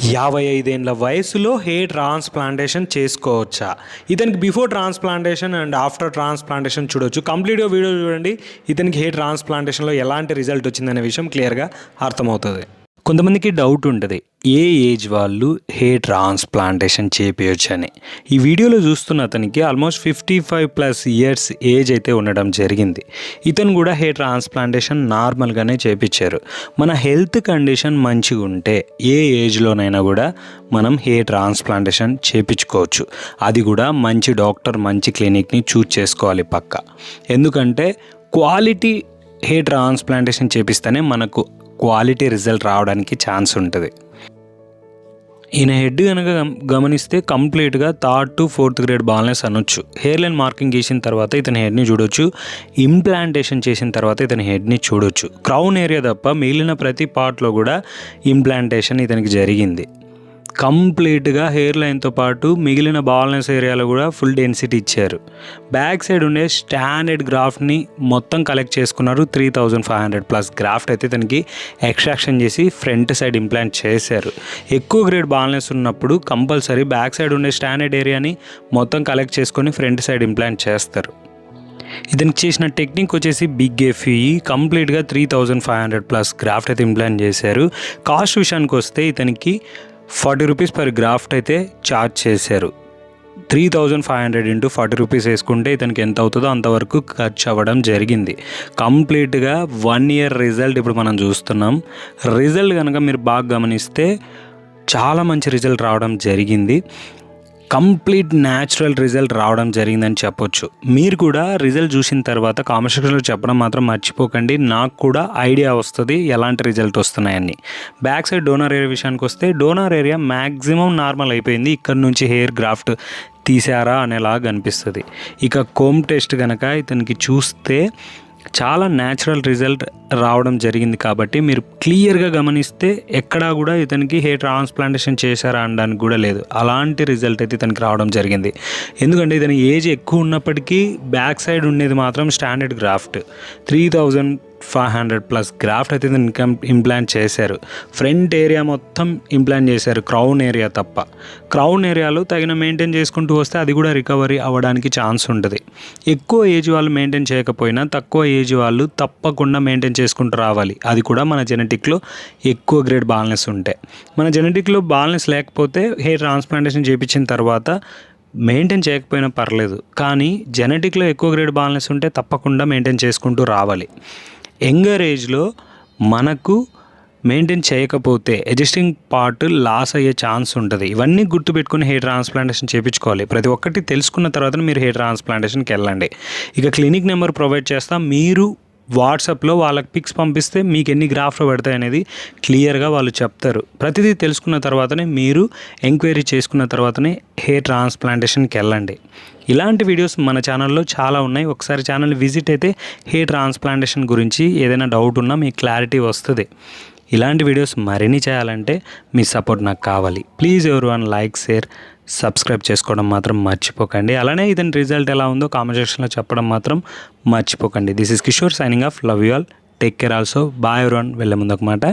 55 ఏళ్ల వయసులో hair transplantation చేసుకోవచ్చా? ఇతనికి before transplantation and after transplantation చూడొచ్చు. కంప్లీట్గా వీడియో చూడండి. ఇతనికి హెయిర్ ట్రాన్స్ప్లాంటేషన్లో ఎలాంటి రిజల్ట్ వచ్చిందనే విషయం క్లియర్గా అర్థమవుతుంది. కొంతమందికి డౌట్ ఉంటుంది, ఏ ఏజ్ వాళ్ళు హెయిర్ ట్రాన్స్ప్లాంటేషన్ చేపించవచ్చు అని. ఈ వీడియోలో చూస్తున్న అతనికి ఆల్మోస్ట్ 55+ ఇయర్స్ ఏజ్ అయితే ఉండడం జరిగింది. ఇతను కూడా హెయిర్ ట్రాన్స్ప్లాంటేషన్ నార్మల్గానే చేపించారు. మన హెల్త్ కండిషన్ మంచిగా ఉంటే ఏ ఏజ్లోనైనా కూడా మనం హెయిర్ ట్రాన్స్ప్లాంటేషన్ చేపించుకోవచ్చు. అది కూడా మంచి డాక్టర్, మంచి క్లినిక్ని చూజ్ చేసుకోవాలి పక్కా. ఎందుకంటే క్వాలిటీ హెయిర్ ట్రాన్స్ప్లాంటేషన్ చేపిస్తేనే మనకు క్వాలిటీ రిజల్ట్ రావడానికి ఛాన్స్ ఉంటుంది. ఈయన హెడ్ కనుక గమనిస్తే కంప్లీట్గా 3rd to 4th grade baldness అనొచ్చు. హెయిర్ లైన్ మార్కింగ్ చేసిన తర్వాత ఇతని హెడ్ని చూడొచ్చు. ఇంప్లాంటేషన్ చేసిన తర్వాత ఇతని హెడ్ని చూడొచ్చు. క్రౌన్ ఏరియా తప్ప మిగిలిన ప్రతి పార్ట్లో కూడా ఇంప్లాంటేషన్ ఇతనికి జరిగింది. కంప్లీట్గా హెయిర్ లైన్తో పాటు మిగిలిన బాల్నెస్ ఏరియాలో కూడా ఫుల్ డెన్సిటీ ఇచ్చారు. బ్యాక్ సైడ్ ఉండే స్టాండర్డ్ గ్రాఫ్ట్ని మొత్తం కలెక్ట్ చేసుకున్నారు. 3500+ గ్రాఫ్ట్ అయితే తనకి ఎక్స్ట్రాక్షన్ చేసి ఫ్రంట్ సైడ్ ఇంప్లాంట్ చేశారు. ఎక్కువ గ్రేడ్ బాల్నెస్ ఉన్నప్పుడు కంపల్సరీ బ్యాక్ సైడ్ ఉండే స్టాండర్డ్ ఏరియాని మొత్తం కలెక్ట్ చేసుకొని ఫ్రంట్ సైడ్ ఇంప్లాంట్ చేస్తారు. ఇతనికి చేసిన టెక్నిక్ వచ్చేసి బిగ్ ఎఫ్ఈ. కంప్లీట్గా 3500+ గ్రాఫ్ట్ అయితే ఇంప్లాంట్ చేశారు. కాస్ట్ విషయానికి వస్తే ఇతనికి 40 రూపీస్ పర్ గ్రాఫ్ట్ అయితే ఛార్జ్ చేశారు. 3500 × 40 రూపీస్ వేసుకుంటే ఇతనికి ఎంత అవుతుందో అంతవరకు ఖర్చు అవ్వడం జరిగింది. కంప్లీట్గా 1 ఇయర్ రిజల్ట్ ఇప్పుడు మనం చూస్తున్నాం. రిజల్ట్ కనుక మీరు బాగా గమనిస్తే చాలా మంచి రిజల్ట్ రావడం జరిగింది. కంప్లీట్ న్యాచురల్ రిజల్ట్ రావడం జరిగిందని చెప్పొచ్చు. మీరు కూడా రిజల్ట్ చూసిన తర్వాత కామెంట్ సెక్షన్లో చెప్పడం మాత్రం మర్చిపోకండి. నాకు కూడా ఐడియా వస్తుంది ఎలాంటి రిజల్ట్ వస్తున్నాయని. బ్యాక్ సైడ్ డోనర్ ఏరియా విషయానికి వస్తే డోనర్ ఏరియా మ్యాక్సిమం నార్మల్ అయిపోయింది. ఇక్కడ నుంచి హెయిర్ గ్రాఫ్ట్ తీసారా అనేలాగా అనిపిస్తుంది. ఇక కోమ్ టెస్ట్ కనుక ఇతనికి చూస్తే చాలా న్యాచురల్ రిజల్ట్ రావడం జరిగింది. కాబట్టి మీరు క్లియర్గా గమనిస్తే ఎక్కడా కూడా ఇతనికి హెయిర్ ట్రాన్స్ప్లాంటేషన్ చేశారా అనడానికి కూడా లేదు. అలాంటి రిజల్ట్ అయితే ఇతనికి రావడం జరిగింది. ఎందుకంటే ఇతని ఏజ్ ఎక్కువ ఉన్నప్పటికీ బ్యాక్ సైడ్ ఉండేది మాత్రం స్టాండర్డ్ గ్రాఫ్ట్. 3500+ గ్రాఫ్ట్ అయితే ఇంప్లాంట్ చేశారు. ఫ్రంట్ ఏరియా మొత్తం ఇంప్లాంట్ చేశారు, క్రౌన్ ఏరియా తప్ప. క్రౌన్ ఏరియాలో తగిన మెయింటైన్ చేసుకుంటూ వస్తే అది కూడా రికవరీ అవ్వడానికి ఛాన్స్ ఉంటుంది. ఎక్కువ ఏజ్ వాళ్ళు మెయింటైన్ చేయకపోయినా తక్కువ ఏజ్ వాళ్ళు తప్పకుండా మెయింటైన్ చేసుకుంటూ రావాలి. అది కూడా మన జెనెటిక్లో ఎక్కువ గ్రేడ్ బాల్నెస్ ఉంటే. మన జెనెటిక్లో బాల్నెస్ లేకపోతే హెయిర్ ట్రాన్స్ప్లాంటేషన్ చేయించిన తర్వాత మెయింటైన్ చేయకపోయినా పర్లేదు, కానీ జెనెటిక్లో ఎక్కువ గ్రేడ్ బాల్నెస్ ఉంటే తప్పకుండా మెయింటైన్ చేసుకుంటూ రావాలి. యంగర్ ఏజ్లో మనకు మెయింటైన్ చేయకపోతే అడ్జస్టింగ్ పార్ట్ లాస్ అయ్యే ఛాన్స్ ఉంటుంది. ఇవన్నీ గుర్తుపెట్టుకుని హెయిర్ ట్రాన్స్ప్లాంటేషన్ చేయించుకోవాలి. ప్రతి ఒక్కటి తెలుసుకున్న తర్వాత మీరు హెయిర్ ట్రాన్స్ప్లాంటేషన్కి వెళ్ళండి. ఇక క్లినిక్ నెంబర్ ప్రొవైడ్ చేస్తా. మీరు వాట్సాప్లో వాళ్ళకి పిక్స్ పంపిస్తే మీకు ఎన్ని గ్రాఫ్ట్లు పడతాయి అనేది క్లియర్గా వాళ్ళు చెప్తారు. ప్రతిదీ తెలుసుకున్న తర్వాతనే మీరు ఎంక్వైరీ చేసుకున్న తర్వాతనే హెయిర్ ట్రాన్స్ప్లాంటేషన్కి వెళ్ళండి. ఇలాంటి వీడియోస్ మన ఛానల్లో చాలా ఉన్నాయి. ఒకసారి ఛానల్ విజిట్ అయితే హెయిర్ ట్రాన్స్ప్లాంటేషన్ గురించి ఏదైనా డౌట్ ఉన్నా మీకు క్లారిటీ వస్తుంది. ఇలాంటి వీడియోస్ మరిన్ని చేయాలంటే మీ సపోర్ట్ నాకు కావాలి. Please everyone like, share, subscribe చేసుకోవడం మాత్రం మర్చిపోకండి. అలానే ఇదని రిజల్ట్ ఎలా ఉందో కామెంట్ సెక్షన్లో చెప్పడం మాత్రం మర్చిపోకండి. This is Kishore signing off. Love you all. Take care also. Bye everyone. వెళ్ళే ముందు ఒక మాట,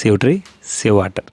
సేవ్ ట్రీ సేవ్ వాటర్.